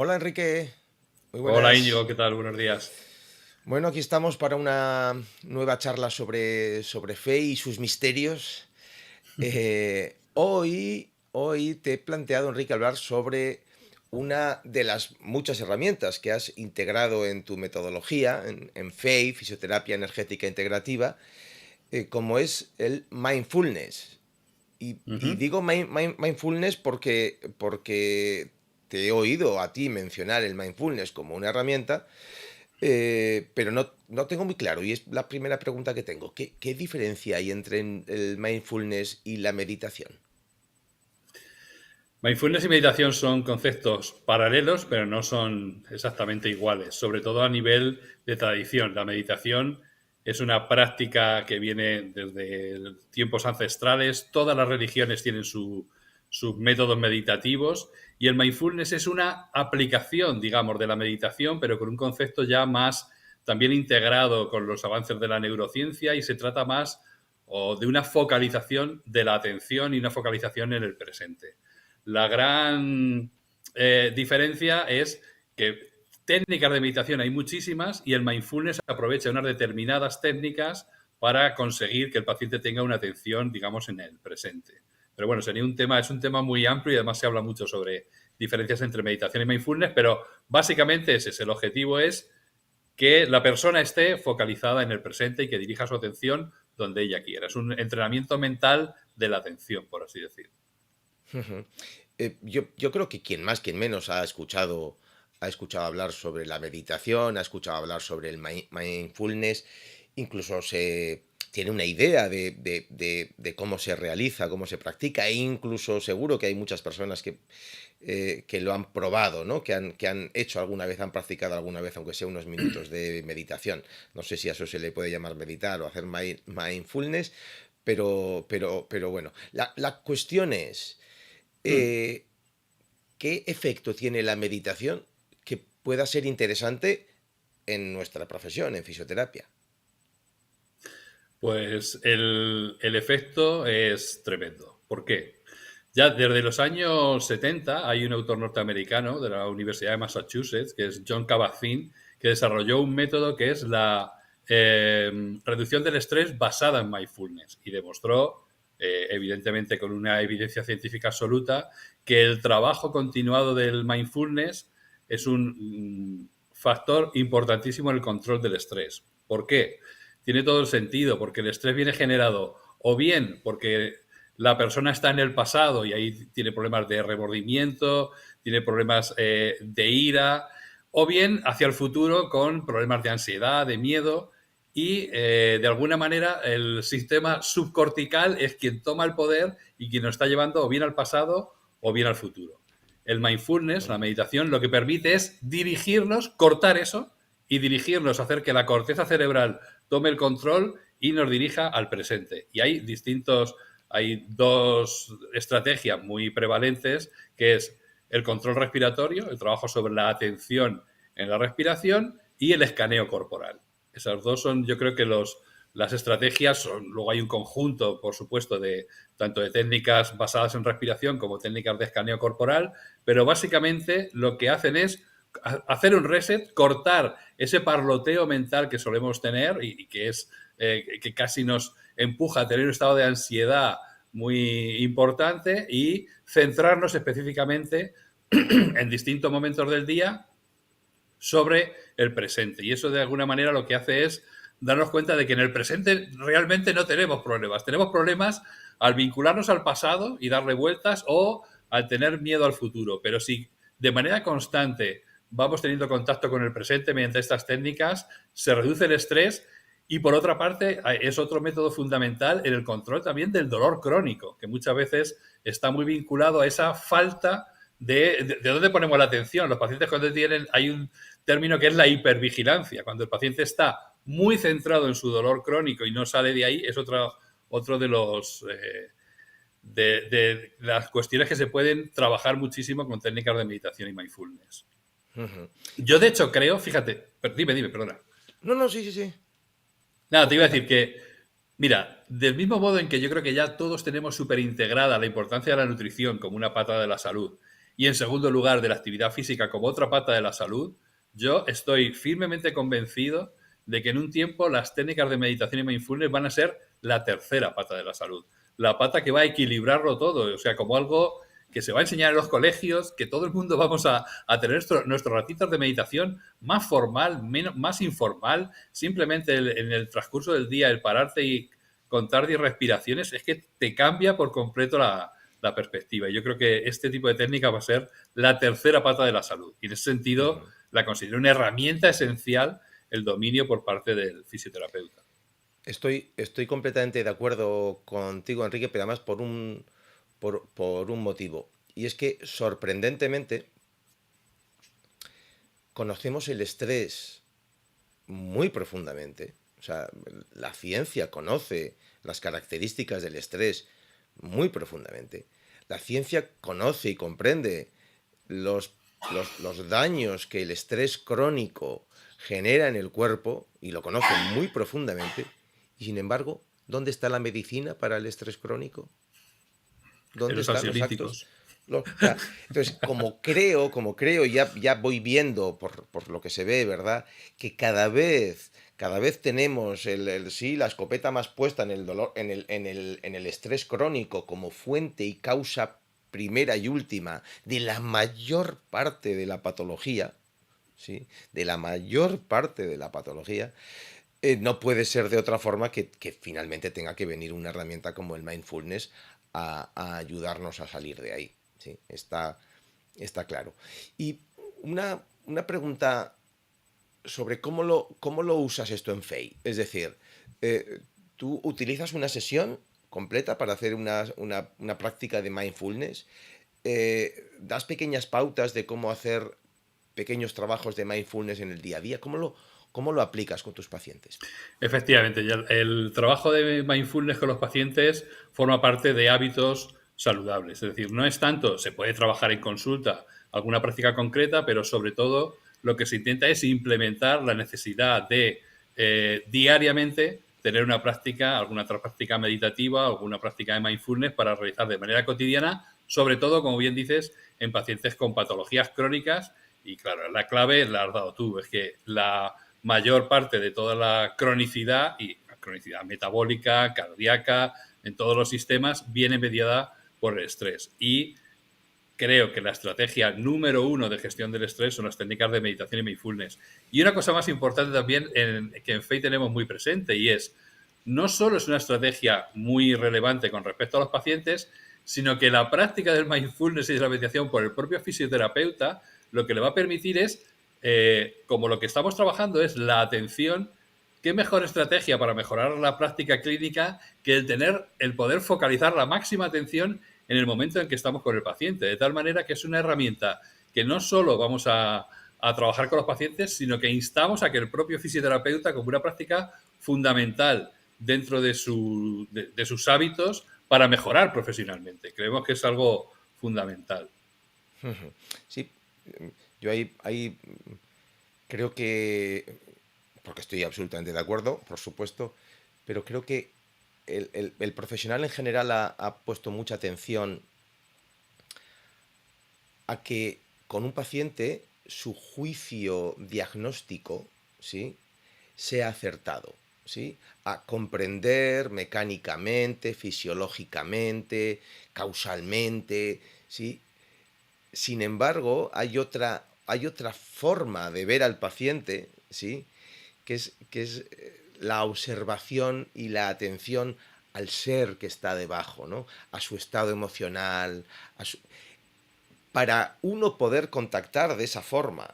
Hola Enrique, muy Hola buenas. Íñigo, ¿qué tal? Buenos días. Bueno, aquí estamos para una nueva charla sobre fe y sus misterios. Hoy te he planteado, Enrique, hablar sobre una de las muchas herramientas que has integrado en tu metodología, en fe y fisioterapia energética integrativa, como es el mindfulness. Y Ujú. digo mindfulness porque te he oído a ti mencionar el mindfulness como una herramienta. Pero no tengo muy claro, y es la primera pregunta que tengo. ¿Qué diferencia hay entre el mindfulness y la meditación? Mindfulness y meditación son conceptos paralelos, pero no son exactamente iguales, sobre todo a nivel de tradición. La meditación es una práctica que viene desde tiempos ancestrales, todas las religiones tienen sus métodos meditativos y el mindfulness es una aplicación, digamos, de la meditación, pero con un concepto ya más también integrado con los avances de la neurociencia y se trata más o de una focalización de la atención y una focalización en el presente. La gran diferencia es que técnicas de meditación hay muchísimas y el mindfulness aprovecha unas determinadas técnicas para conseguir que el paciente tenga una atención, digamos, en el presente. Pero bueno, sería un tema, es un tema muy amplio y además se habla mucho sobre diferencias entre meditación y mindfulness, pero básicamente ese es el objetivo, es que la persona esté focalizada en el presente y que dirija su atención donde ella quiera. Es un entrenamiento mental de la atención, por así decir. Yo creo que quien más, quien menos ha escuchado hablar sobre la meditación, ha escuchado hablar sobre el mindfulness, incluso se tiene una idea de cómo se realiza, cómo se practica, e incluso seguro que hay muchas personas que lo han probado, ¿no? Que han hecho alguna vez, han practicado alguna vez, aunque sea unos minutos de meditación. No sé si a eso se le puede llamar meditar o hacer mindfulness, pero bueno, la cuestión es, Hmm. eh, ¿qué efecto tiene la meditación que pueda ser interesante en nuestra profesión, en fisioterapia? Pues el efecto es tremendo. ¿Por qué? Ya desde los años 70 hay un autor norteamericano de la Universidad de Massachusetts, que es John Kabat-Zinn, que desarrolló un método que es la reducción del estrés basada en mindfulness y demostró, evidentemente con una evidencia científica absoluta, que el trabajo continuado del mindfulness es un factor importantísimo en el control del estrés. ¿Por qué? Tiene todo el sentido, porque el estrés viene generado o bien porque la persona está en el pasado y ahí tiene problemas de remordimiento, tiene problemas de ira, o bien hacia el futuro con problemas de ansiedad, de miedo, y de alguna manera el sistema subcortical es quien toma el poder y quien nos está llevando o bien al pasado o bien al futuro. El mindfulness, la meditación, lo que permite es dirigirnos, cortar eso y dirigirnos, hacer que la corteza cerebral tome el control y nos dirija al presente. Y hay dos estrategias muy prevalentes, que es el control respiratorio, el trabajo sobre la atención en la respiración y el escaneo corporal. Esas dos son, yo creo que las estrategias, luego hay un conjunto, por supuesto, de tanto de técnicas basadas en respiración como técnicas de escaneo corporal, pero básicamente lo que hacen es hacer un reset, cortar ese parloteo mental que solemos tener y que es que casi nos empuja a tener un estado de ansiedad muy importante y centrarnos específicamente en distintos momentos del día sobre el presente. Y eso de alguna manera lo que hace es darnos cuenta de que en el presente realmente no tenemos problemas. Tenemos problemas al vincularnos al pasado y darle vueltas o al tener miedo al futuro. Pero si de manera constante vamos teniendo contacto con el presente mediante estas técnicas, se reduce el estrés y por otra parte es otro método fundamental en el control también del dolor crónico, que muchas veces está muy vinculado a esa falta de dónde ponemos la atención. Los pacientes cuando tienen, hay un término que es la hipervigilancia. Cuando el paciente está muy centrado en su dolor crónico y no sale de ahí, es otro de los de las cuestiones que se pueden trabajar muchísimo con técnicas de meditación y mindfulness. Yo, de hecho, creo, fíjate, dime, perdona. No, no, sí, sí, sí. Nada, te iba a Comenta. decir que, mira, del mismo modo en que yo creo que ya todos tenemos súper integrada la importancia de la nutrición como una pata de la salud y en segundo lugar de la actividad física como otra pata de la salud, yo estoy firmemente convencido de que en un tiempo las técnicas de meditación y mindfulness van a ser la tercera pata de la salud, la pata que va a equilibrarlo todo, o sea, como algo que se va a enseñar en los colegios, que todo el mundo vamos a tener nuestros ratitos de meditación más formal, más informal, simplemente en el transcurso del día, el pararte y contar 10 respiraciones, es que te cambia por completo la perspectiva. Y yo creo que este tipo de técnica va a ser la tercera pata de la salud. Y en ese sentido, la considero una herramienta esencial el dominio por parte del fisioterapeuta. Estoy completamente de acuerdo contigo, Enrique, pero además por un motivo. Y es que, sorprendentemente, conocemos el estrés muy profundamente. O sea, la ciencia conoce las características del estrés muy profundamente. La ciencia conoce y comprende los, los daños que el estrés crónico genera en el cuerpo y lo conoce muy profundamente. Y sin embargo, ¿dónde está la medicina para el estrés crónico? En ¿Dónde los están los actos? ansiolíticos. O sea, entonces, como creo, ya voy viendo por lo que se ve, ¿verdad? Que cada vez tenemos sí, la escopeta más puesta en el dolor, en el estrés crónico como fuente y causa primera y última de la mayor parte de la patología, ¿sí? De la mayor parte de la patología. No puede ser de otra forma que finalmente tenga que venir una herramienta como el mindfulness a ayudarnos a salir de ahí. ¿Sí? Está claro. Y una pregunta sobre cómo lo usas esto en FEI. Es decir, eh, tú utilizas una sesión completa para hacer una práctica de mindfulness. Das pequeñas pautas de cómo hacer pequeños trabajos de mindfulness en el día a día. ¿Cómo lo aplicas con tus pacientes? Efectivamente, ya el trabajo de mindfulness con los pacientes forma parte de hábitos saludables. Es decir, no es tanto, se puede trabajar en consulta alguna práctica concreta, pero sobre todo lo que se intenta es implementar la necesidad de diariamente tener una práctica, alguna otra práctica meditativa, alguna práctica de mindfulness para realizar de manera cotidiana, sobre todo, como bien dices, en pacientes con patologías crónicas. Y claro, la clave la has dado tú, es que la mayor parte de toda la cronicidad, y la cronicidad metabólica, cardíaca, en todos los sistemas, viene mediada por el estrés. Y creo que la estrategia número uno de gestión del estrés son las técnicas de meditación y mindfulness. Y una cosa más importante también que en FEI tenemos muy presente, y es, no solo es una estrategia muy relevante con respecto a los pacientes, sino que la práctica del mindfulness y de la meditación por el propio fisioterapeuta lo que le va a permitir es, como lo que estamos trabajando es la atención, qué mejor estrategia para mejorar la práctica clínica que el poder focalizar la máxima atención en el momento en que estamos con el paciente, de tal manera que es una herramienta que no solo vamos a trabajar con los pacientes, sino que instamos a que el propio fisioterapeuta, como una práctica fundamental dentro de sus hábitos para mejorar profesionalmente. Creemos que es algo fundamental. Sí, yo ahí creo que, porque estoy absolutamente de acuerdo, por supuesto, pero creo que el profesional en general ha puesto mucha atención a que con un paciente su juicio diagnóstico, ¿sí? Sea acertado, ¿sí? A comprender mecánicamente, fisiológicamente, causalmente, ¿sí? Sin embargo, hay otra forma de ver al paciente, ¿sí? Que es la observación y la atención al ser que está debajo, ¿no? A su estado emocional, para uno poder contactar de esa forma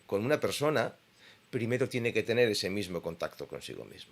con una persona, primero tiene que tener ese mismo contacto consigo mismo.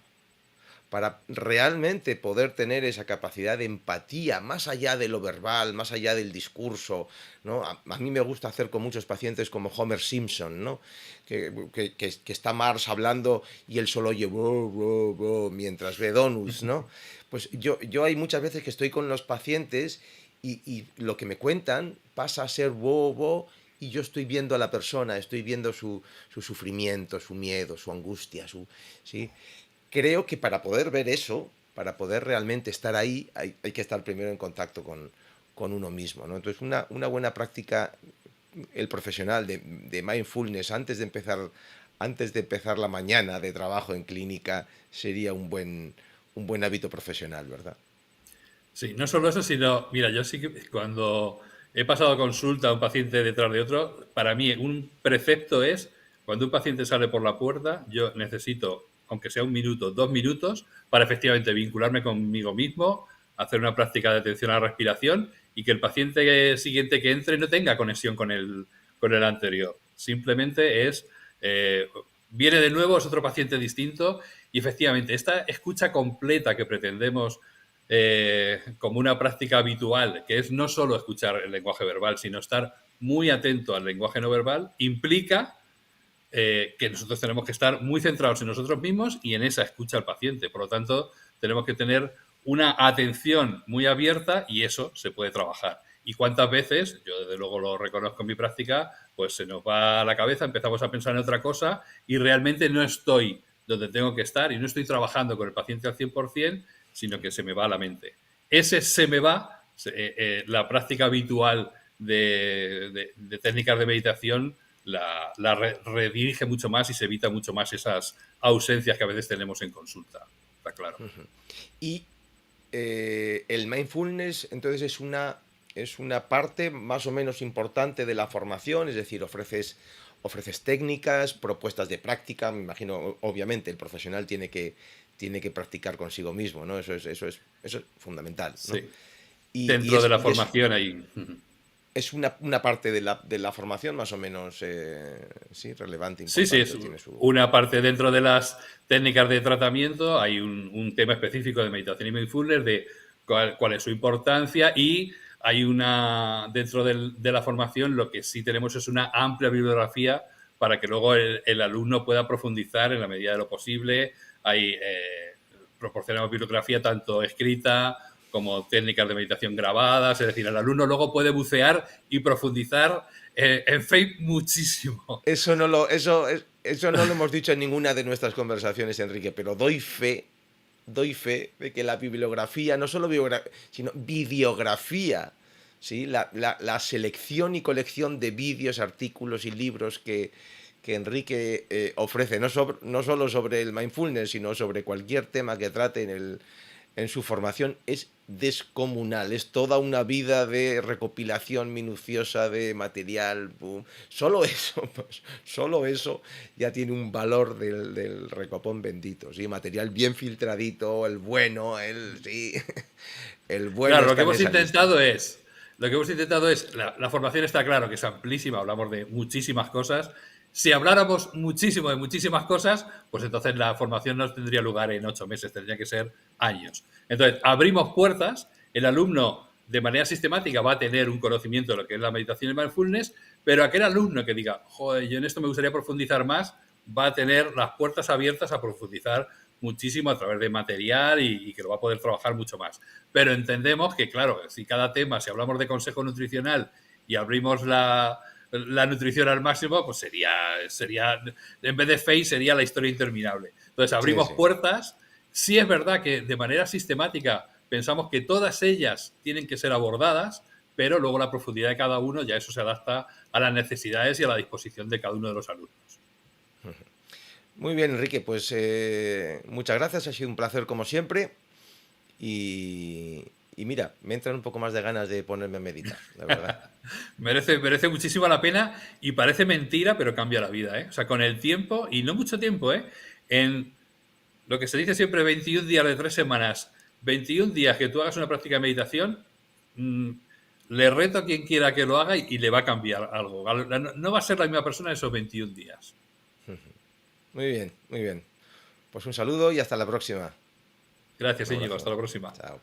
Para realmente poder tener esa capacidad de empatía, más allá de lo verbal, más allá del discurso, ¿no? A mí me gusta hacer con muchos pacientes como Homer Simpson, ¿no? Que está Marx hablando y él solo oye "Bro, bro, bro", mientras ve donuts, ¿no? Pues yo hay muchas veces que estoy con los pacientes y lo que me cuentan pasa a ser bo, bo, y yo estoy viendo a la persona, estoy viendo su sufrimiento, su miedo, su angustia, ¿sí? Creo que para poder ver eso, para poder realmente estar ahí, hay que estar primero en contacto con uno mismo, ¿no? Entonces, una buena práctica, el profesional de mindfulness antes de empezar la mañana de trabajo en clínica sería un buen hábito profesional, ¿verdad? Sí, no solo eso, sino, mira, yo sí que cuando he pasado consulta a un paciente detrás de otro, para mí un precepto es, cuando un paciente sale por la puerta, yo necesito, aunque sea 1 minuto, 2 minutos, para efectivamente vincularme conmigo mismo, hacer una práctica de atención a la respiración y que el paciente siguiente que entre no tenga conexión con el anterior. Simplemente es, viene de nuevo, es otro paciente distinto y efectivamente esta escucha completa que pretendemos como una práctica habitual, que es no solo escuchar el lenguaje verbal, sino estar muy atento al lenguaje no verbal, implica que nosotros tenemos que estar muy centrados en nosotros mismos y en esa escucha al paciente. Por lo tanto, tenemos que tener una atención muy abierta y eso se puede trabajar. ¿Y cuántas veces? Yo desde luego lo reconozco en mi práctica, pues se nos va a la cabeza, empezamos a pensar en otra cosa y realmente no estoy donde tengo que estar y no estoy trabajando con el paciente al 100%, sino que se me va a la mente. Ese se me va, la práctica habitual de técnicas de meditación la redirige mucho más y se evita mucho más esas ausencias que a veces tenemos en consulta, está claro. Y el mindfulness, entonces, es una parte más o menos importante de la formación, es decir, ofreces técnicas, propuestas de práctica. Me imagino, obviamente, el profesional tiene que practicar consigo mismo, ¿no? Eso es fundamental, ¿no? Sí. Dentro de la formación ahí. Es una parte de la formación más o menos sí, relevante, Sí, sí, importante. es una parte dentro de las técnicas de tratamiento. Hay un tema específico de meditación y mindfulness de cuál es su importancia y hay dentro de la formación lo que sí tenemos es una amplia bibliografía para que luego el alumno pueda profundizar en la medida de lo posible. Proporcionamos bibliografía tanto escrita como técnicas de meditación grabadas, es decir, el alumno luego puede bucear y profundizar en fe muchísimo. Eso no lo hemos dicho en ninguna de nuestras conversaciones, Enrique, pero doy fe de que la bibliografía, no solo bibliografía, sino videografía, ¿sí? La selección y colección de vídeos, artículos y libros que Enrique ofrece, no solo sobre el mindfulness, sino sobre cualquier tema que trate en su formación, es descomunal. Es toda una vida de recopilación minuciosa de material. Boom. Solo eso ya tiene un valor del recopón bendito. ¿Sí? Material bien filtradito, el bueno, sí. El bueno. Claro, lo que hemos intentado es, la formación está claro que es amplísima, hablamos de muchísimas cosas. Si habláramos muchísimo de muchísimas cosas, pues entonces la formación no tendría lugar en 8 meses, tendría que ser años. Entonces, abrimos puertas, el alumno de manera sistemática va a tener un conocimiento de lo que es la meditación y el mindfulness, pero aquel alumno que diga, joder, yo en esto me gustaría profundizar más, va a tener las puertas abiertas a profundizar muchísimo a través de material y que lo va a poder trabajar mucho más. Pero entendemos que, claro, si cada tema, si hablamos de consejo nutricional y abrimos la nutrición al máximo, pues sería en vez de FACE sería la historia interminable. Entonces abrimos puertas. Sí es verdad que de manera sistemática pensamos que todas ellas tienen que ser abordadas, pero luego la profundidad de cada uno ya eso se adapta a las necesidades y a la disposición de cada uno de los alumnos. Muy bien, Enrique, pues muchas gracias, ha sido un placer como siempre y mira, me entran un poco más de ganas de ponerme a meditar, la verdad. merece muchísimo la pena y parece mentira, pero cambia la vida, ¿eh? O sea, con el tiempo, y no mucho tiempo, en lo que se dice siempre 21 días de 3 semanas, 21 días que tú hagas una práctica de meditación, le reto a quien quiera que lo haga y le va a cambiar algo. No va a ser la misma persona esos 21 días. Muy bien, muy bien. Pues un saludo y hasta la próxima. Gracias, Íñigo. Hasta la próxima. Chao.